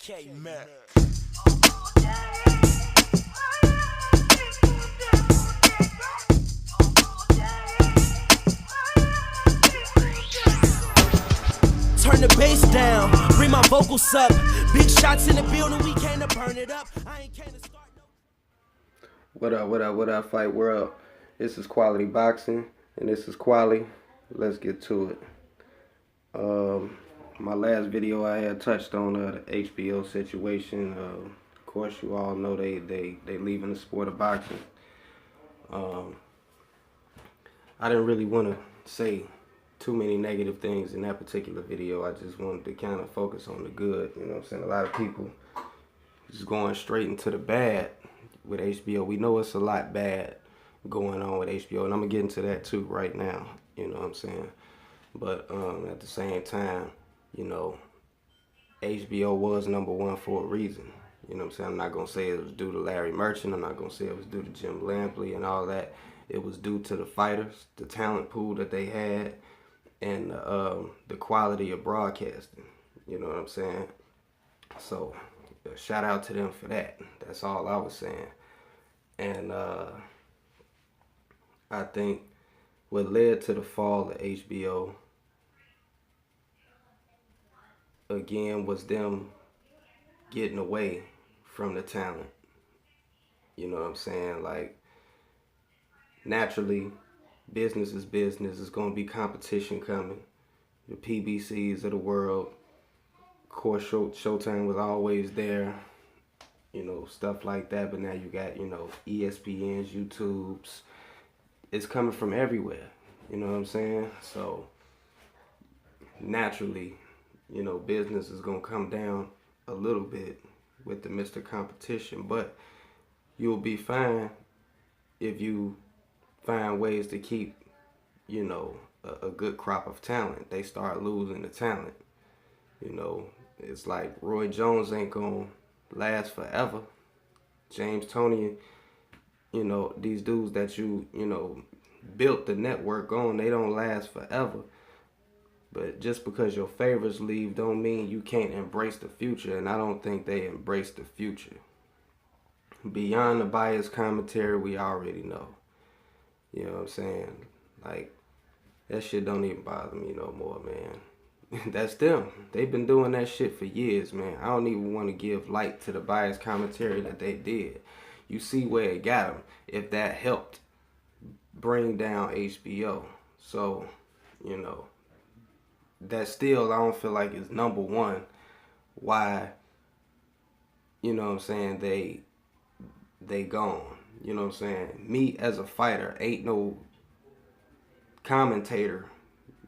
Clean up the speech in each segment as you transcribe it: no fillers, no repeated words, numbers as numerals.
K-Mac. Turn the bass down, bring my vocals up. Big shots in the building, we came to burn it up. I ain't came to start no. What up, Fight World? This is Quality Boxing, and this is Quali. Let's get to it. My last video I had touched on the HBO situation. Of course, you all know they leaving the sport of boxing. I didn't really want to say too many negative things in that particular video. I just wanted to kind of focus on the good. You know what I'm saying? A lot of people just going straight into the bad with HBO. We know it's a lot bad going on with HBO, and I'm gonna get into that too right now. You know what I'm saying? But at the same time, you know, HBO was #1 for a reason. You know what I'm saying? I'm not gonna say it was due to Larry Merchant. I'm not gonna say it was due to Jim Lampley and all that. It was due to the fighters, the talent pool that they had, and the quality of broadcasting. You know what I'm saying? So shout out to them for that. That's all I was saying. And I think what led to the fall of HBO again was them getting away from the talent. You know what I'm saying? Like, naturally, business is business. There's going to be competition coming. The PBCs of the world. Of course, Showtime was always there. You know, stuff like that. But now you got, you know, ESPNs, YouTubes. It's coming from everywhere. You know what I'm saying? So, naturally, you know, business is going to come down a little bit with the Mr. Competition. But you'll be fine if you find ways to keep, you know, a good crop of talent. They start losing the talent. You know, it's like Roy Jones ain't gonna last forever. James Toney, you know, these dudes that you know, built the network on, they don't last forever. But just because your favorites leave don't mean you can't embrace the future, and I don't think they embrace the future. Beyond the biased commentary, we already know. You know what I'm saying? Like, that shit don't even bother me no more, man. That's them. They've been doing that shit for years, man. I don't even want to give light to the biased commentary that they did. You see where it got them, if that helped bring down HBO. So, you know, that still, I don't feel like is #1 why, you know what I'm saying, they gone. You know what I'm saying? Me as a fighter, ain't no commentator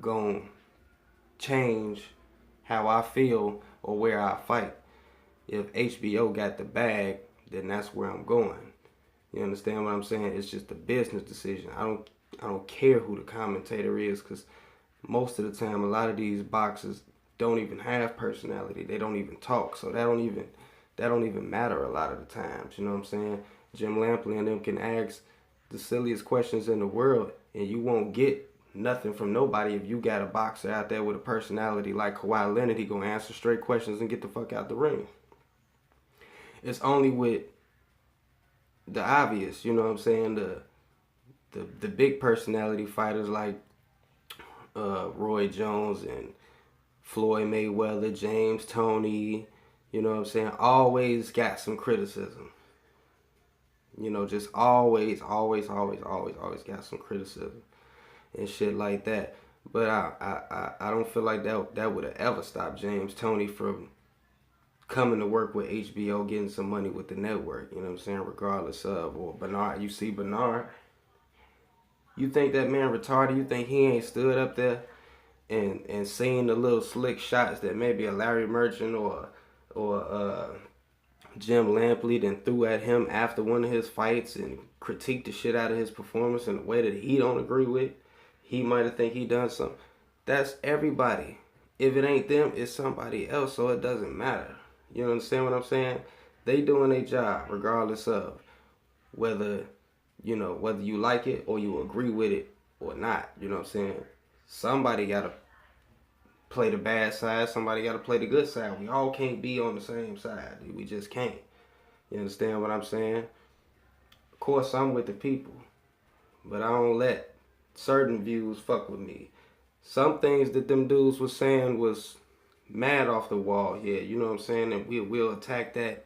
gonna change how I feel or where I fight. If HBO got the bag, then that's where I'm going. You understand what I'm saying? It's just a business decision. I don't care who the commentator is, because most of the time, a lot of these boxers don't even have personality. They don't even talk, so that don't even matter a lot of the times. You know what I'm saying? Jim Lampley and them can ask the silliest questions in the world, and you won't get nothing from nobody if you got a boxer out there with a personality like Kawhi Leonard. He gonna answer straight questions and get the fuck out the ring. It's only with the obvious, you know what I'm saying, the big personality fighters like Roy Jones and Floyd Mayweather, James Toney, you know what I'm saying, always got some criticism. You know, just always got some criticism and shit like that. But I don't feel like that would have ever stopped James Toney from coming to work with HBO, getting some money with the network. You know what I'm saying? Regardless of, or Bernard, you see Bernard. You think that man retarded? You think he ain't stood up there and seen the little slick shots that maybe a Larry Merchant or Jim Lampley then threw at him after one of his fights and critiqued the shit out of his performance in a way that he don't agree with? He might have think he done something. That's everybody. If it ain't them, it's somebody else, so it doesn't matter. You understand what I'm saying? They doing their job regardless of whether, you know, whether you like it or you agree with it or not. You know what I'm saying? Somebody got to play the bad side. Somebody got to play the good side. We all can't be on the same side. We just can't. You understand what I'm saying? Of course, I'm with the people, but I don't let certain views fuck with me. Some things that them dudes was saying was mad off the wall. Yeah, you know what I'm saying? And we'll attack that.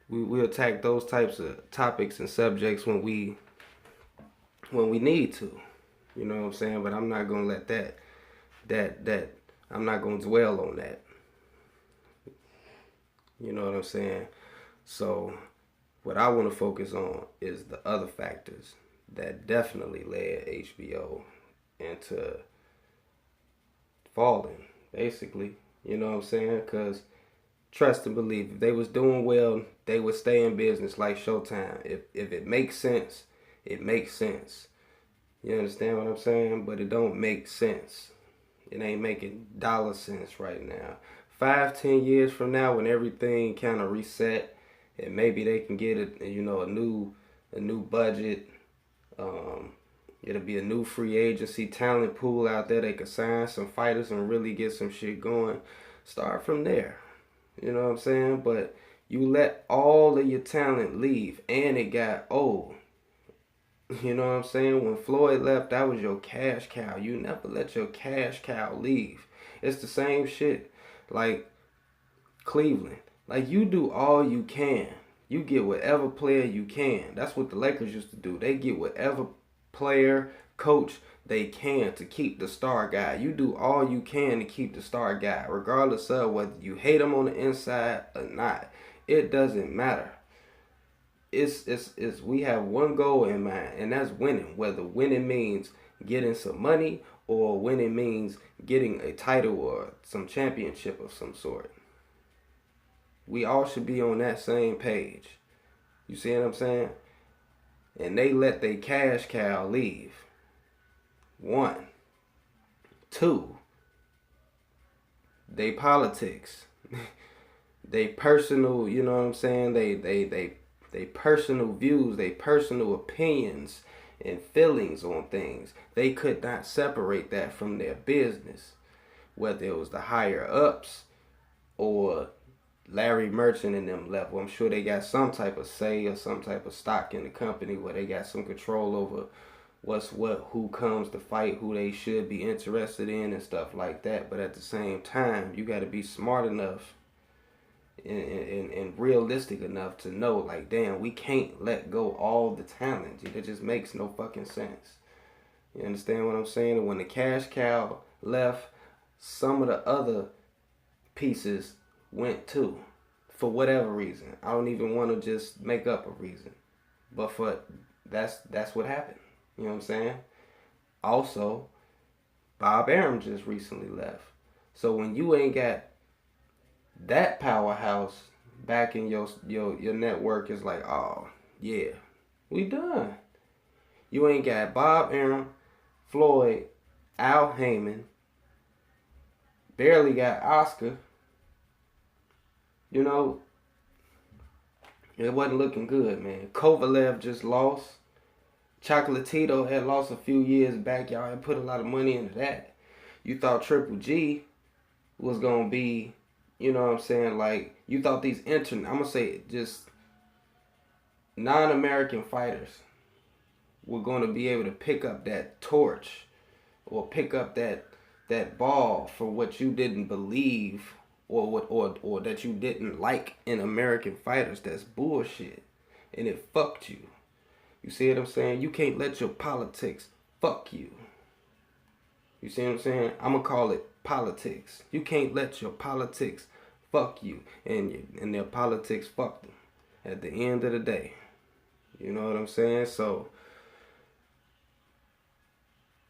We'll attack those types of topics and subjects when we need to. You know what I'm saying? But I'm not gonna let that I'm not gonna dwell on that. You know what I'm saying? So what I want to focus on is the other factors that definitely led HBO into falling, basically. You know what I'm saying? Because trust and believe, if they was doing well, they would stay in business like Showtime. If it makes sense, it makes sense. You understand what I'm saying? But it don't make sense. It ain't making dollar sense right now. 5-10 years from now, when everything kind of reset, and maybe they can get a new budget. It'll be a new free agency talent pool out there. They could sign some fighters and really get some shit going. Start from there. You know what I'm saying? But you let all of your talent leave, and it got old. You know what I'm saying? When Floyd left, that was your cash cow. You never let your cash cow leave. It's the same shit like Cleveland. Like, you do all you can. You get whatever player you can. That's what the Lakers used to do. They get whatever player, coach they can to keep the star guy. You do all you can to keep the star guy, regardless of whether you hate him on the inside or not. It doesn't matter. It's we have one goal in mind, and that's winning. Whether winning means getting some money or winning means getting a title or some championship of some sort. We all should be on that same page. You see what I'm saying? And they let their cash cow leave. 1. 2. They politics. They personal, you know what I'm saying? They personal views, they personal opinions and feelings on things. They could not separate that from their business. Whether it was the higher ups or Larry Merchant and them level. I'm sure they got some type of say or some type of stock in the company where they got some control over what's what, who comes to fight, who they should be interested in and stuff like that. But at the same time, you got to be smart enough and realistic enough to know, like, damn, we can't let go all the talent. It just makes no fucking sense. You understand what I'm saying? And when the cash cow left, some of the other pieces went too, for whatever reason. I don't even want to just make up a reason, but that's what happened. You know what I'm saying? Also, Bob Arum just recently left. So when you ain't got that powerhouse back in your network, is like, oh yeah, we done. You ain't got Bob Arum, Floyd, Al Heyman, barely got Oscar. You know, it wasn't looking good, man. Kovalev just lost. Chocolatito had lost a few years back. Y'all had put a lot of money into that. You thought Triple G was going to be, you know what I'm saying, like, you thought these I'm going to say just non-American fighters were going to be able to pick up that torch or pick up that ball for what you didn't believe or that you didn't like in American fighters. That's bullshit. And it fucked you. You see what I'm saying? You can't let your politics fuck you. You see what I'm saying? I'm going to call it politics. You can't let your politics fuck you. And their politics fucked them at the end of the day. You know what I'm saying? So,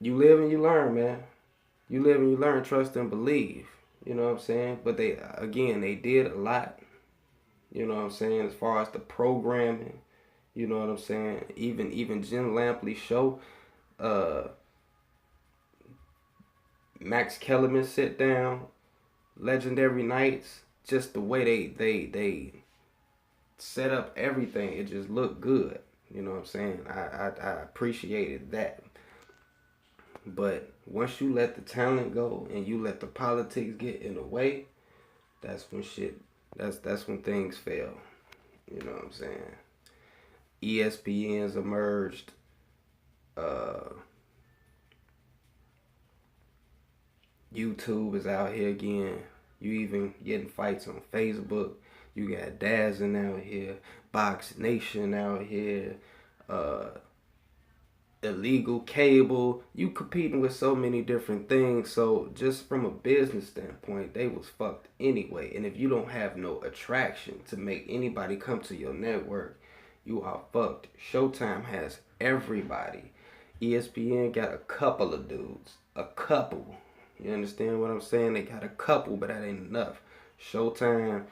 you live and you learn, man. You live and you learn, trust and believe. You know what I'm saying? But they did a lot. You know what I'm saying? As far as the programming, you know what I'm saying? Even Jim Lampley's show, Max Kellerman sit down, Legendary Nights, just the way they set up everything, it just looked good. You know what I'm saying? I appreciated that. But Once you let the talent go and you let the politics get in the way, that's when shit. That's when things fail. You know what I'm saying? ESPN's emerged. YouTube is out here again. You even getting fights on Facebook. You got Dazzin out here, Box Nation out here, illegal cable. You competing with so many different things. So just from a business standpoint, they was fucked anyway. And if you don't have no attraction to make anybody come to your network, you are fucked. Showtime has everybody. ESPN got a couple of dudes. A couple. You understand what I'm saying? They got a couple, but that ain't enough. Showtime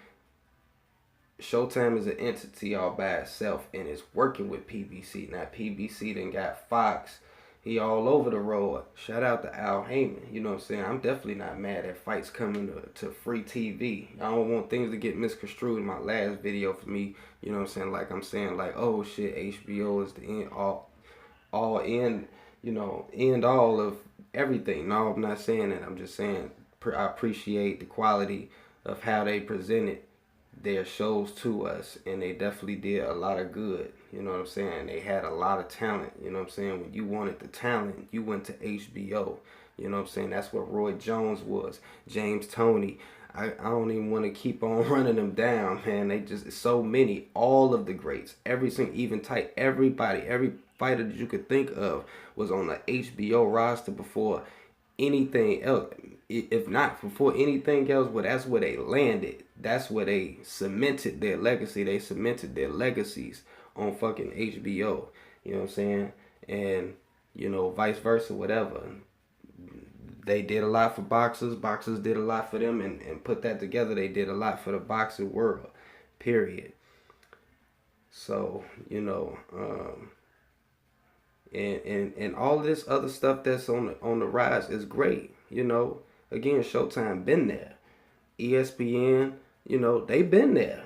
is an entity all by itself, and it's working with PBC. Now PBC then got Fox. He all over the road. Shout out to Al Heyman. You know what I'm saying? I'm definitely not mad at fights coming to free TV. I don't want things to get misconstrued in my last video for me. You know what I'm saying? Like, oh shit, HBO is the end all end, end all of everything. No, I'm not saying that. I'm just saying I appreciate the quality of how they presented their shows to us, and they definitely did a lot of good. You know what I'm saying? They had a lot of talent. You know what I'm saying? When you wanted the talent, you went to HBO. You know what I'm saying? That's what Roy Jones was. James Toney. I don't even want to keep on running them down, man. They just so many. All of the greats. Every single, even tight. Everybody, every fighter that you could think of was on the HBO roster before anything else. If not before anything else, well, that's where they landed. That's where they cemented their legacy. They cemented their legacies on fucking HBO. You know what I'm saying? And, vice versa, whatever. They did a lot for boxers. Boxers did a lot for them, and put that together, they did a lot for the boxing world. Period. So, and all this other stuff that's on the rise is great. Again, Showtime been there. ESPN, they been there.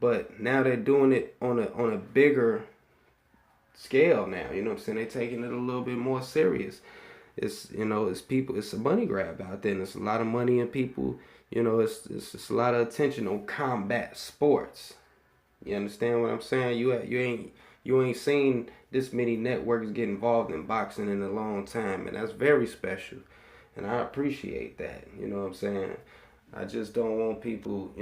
But now they're doing it on a bigger scale now. You know what I'm saying? They're taking it a little bit more serious. It's it's a money grab out there, and it's a lot of money in people. It's a lot of attention on combat sports. You understand what I'm saying? You ain't seen this many networks get involved in boxing in a long time, and that's very special. And I appreciate that. You know what I'm saying? I just don't want people,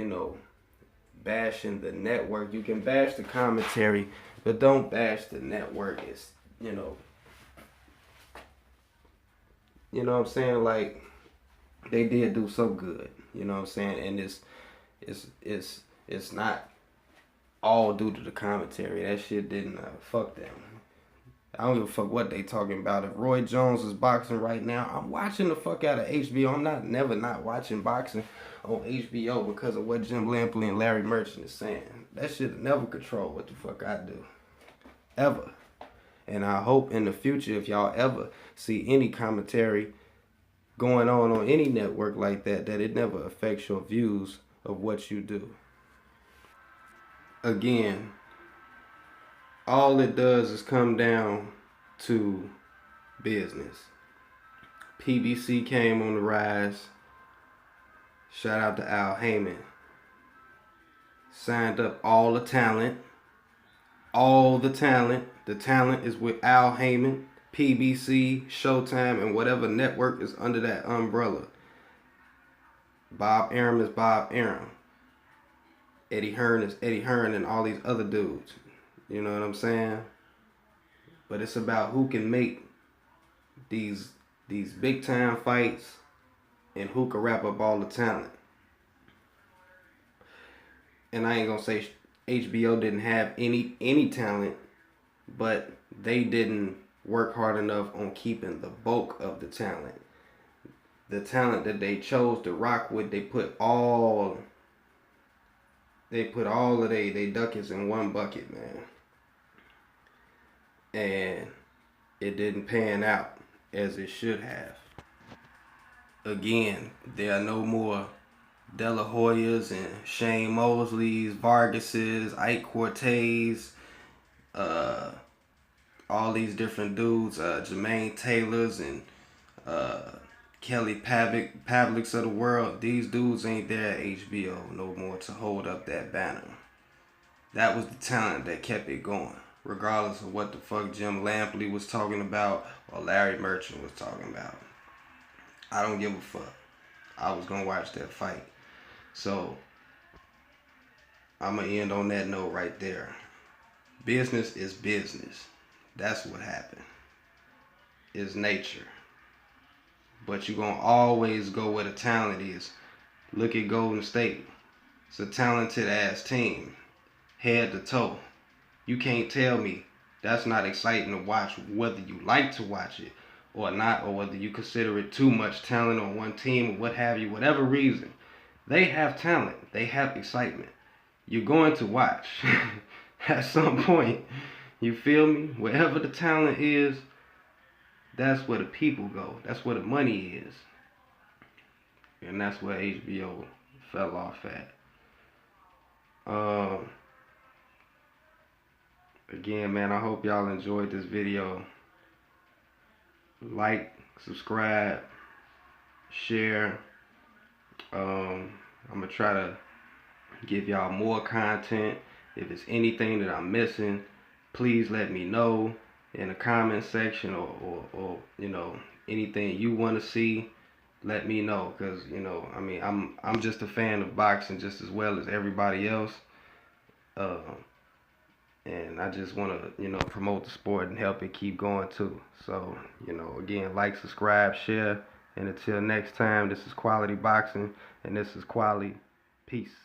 bashing the network. You can bash the commentary, but don't bash the network. It's, you know what I'm saying? Like, they did do so good. You know what I'm saying? And it's not all due to the commentary. That shit didn't fuck them. I don't give a fuck what they talking about. If Roy Jones is boxing right now, I'm watching the fuck out of HBO. I'm never not watching boxing on HBO because of what Jim Lampley and Larry Merchant is saying. That shit never control what the fuck I do. Ever. And I hope in the future, if y'all ever see any commentary going on any network like that it never affects your views of what you do. Again, all it does is come down to business. PBC came on the rise. Shout out to Al Heyman. Signed up all the talent. All the talent. The talent is with Al Heyman, PBC, Showtime, and whatever network is under that umbrella. Bob Arum is Bob Arum. Eddie Hearn is Eddie Hearn, and all these other dudes. You know what I'm saying? But it's about who can make these big time fights and who can wrap up all the talent. And I ain't gonna say HBO didn't have any talent, but they didn't work hard enough on keeping the bulk of the talent. The talent that they chose to rock with, they put all of they ducats in one bucket, man. And it didn't pan out as it should have. Again, there are no more De La Hoyas and Shane Mosleys, Vargases, Ike Cortez, all these different dudes, Jermaine Taylors and Kelly Pavliks of the world, these dudes ain't there at HBO no more to hold up that banner. That was the talent that kept it going, regardless of what the fuck Jim Lampley was talking about or Larry Merchant was talking about. I don't give a fuck. I was gonna watch that fight. So I'm gonna end on that note right there. Business is business. That's what happened. It's nature. But you're gonna always go where the talent is. Look at Golden State. It's a talented ass team. Head to toe. You can't tell me that's not exciting to watch, whether you like to watch it or not, or whether you consider it too much talent on one team or what have you, whatever reason. They have talent. They have excitement. You're going to watch at some point. You feel me? Wherever the talent is, that's where the people go. That's where the money is. And that's where HBO fell off at. Again, man, I hope y'all enjoyed this video. Like, subscribe, share. I'm going to try to give y'all more content. If it's anything that I'm missing, please let me know in the comment section, or you know, anything you want to see, let me know, because you know, I mean, I'm just a fan of boxing just as well as everybody else, and I just want to, you know, promote the sport and help it keep going too. So, you know, again, like, subscribe, share, and until next time, this is Quality Boxing, and this is Quality. Peace.